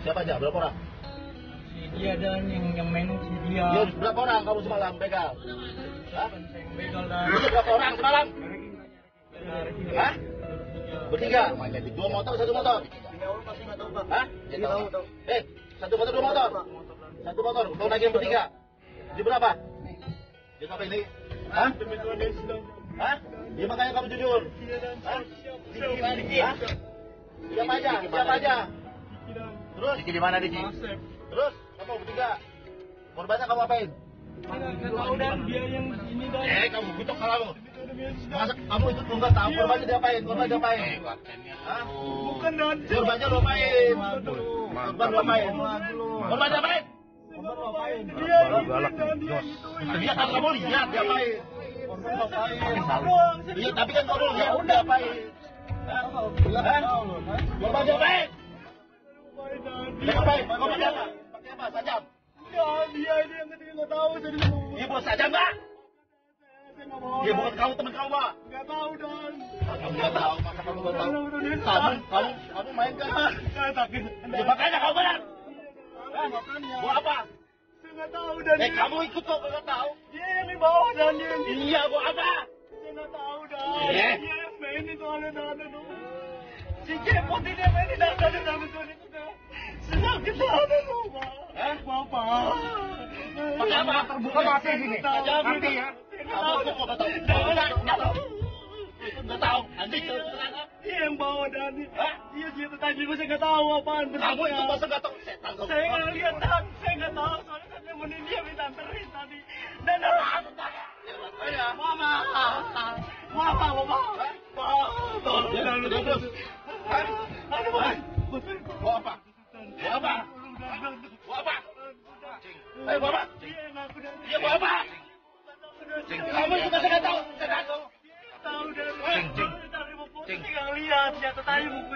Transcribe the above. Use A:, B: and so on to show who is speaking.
A: Siapa aja? Berapa orang?
B: Si dia dan yang main si dia.
A: Ya, berapa orang kamu semalam begal? Hah?
B: Begal dan.
A: Berapa orang semalam? Hah? Bertiga. Dua motor, satu motor. Hah? Tahu. Satu motor, dua motor. Satu motor. Kau naik yang bertiga. Di berapa? Di apa ini? Hah? Hah? Ya makanya kamu jujur. Hah? Hah? Siapa aja? Siapa aja? Terus? Di mana Diki? Terus? Kamu bertiga. Korbannya kamu apain?
B: Nggak tahu dan dia yang ini dan.
A: Kamu butuh kalau masa kamu itu nggak tahu korbannya diapain? Korban diapain? Hah?
B: Bukan dan.
A: Korbannya diapain? Korban diapain? Korban diapain?
B: Dia galak jos.
A: Dia kan kamu lihat diapain? Korban diapain? Iya tapi kan kamu lihat diapain? Korban diapain? Diapain? Korban diapa? Pakai apa? Sajam?
B: Ya, dia ini yang ketiga nggak tahu jadi semua.
A: Iya bos sajam nggak? Iya bukan kamu teman kamu Pak.
B: Nggak tahu dan.
A: Kamu nggak tahu, masa kamu nggak tahu? Kamu main kan?
B: Saya sakit.
A: Ya makanya kamu benar.
B: Makanya.
A: Buat apa?
B: Saya nggak tahu dan.
A: Kamu ikut kok nggak tahu?
B: Dia yang di bawah dan dia yang.
A: Iya buat apa?
B: Saya nggak tahu dan.
A: Iya.
B: Dia yang main itu ada tuh. Si Kepot ini yang main ada tuh. Sakit ada tuh Pak. Bapak.
A: Pakai apa? Terbuka mati sini. Mati ya. Kamu kok nggak tahu? Nggak tahu. Anjing terang.
B: Dia yang bawa dan. Iya dia tadi saya nggak tahu apaan.
A: Kamu itu masa nggak tahu?
B: Saya nggak lihat dan saya nggak tahu soalnya kan nemenin dia minta anterin tadi. Dan ada
A: saya.
B: Mama.
A: Terus.
B: Aduh, Bang.
A: Bawa apa? Bawa apa? Bawa apa? Bawa apa? Iya bawa apa? Kamu itu masih nggak tahu?
B: Tahu dari. Cing. Nggak lihat. Ternyata tadi buku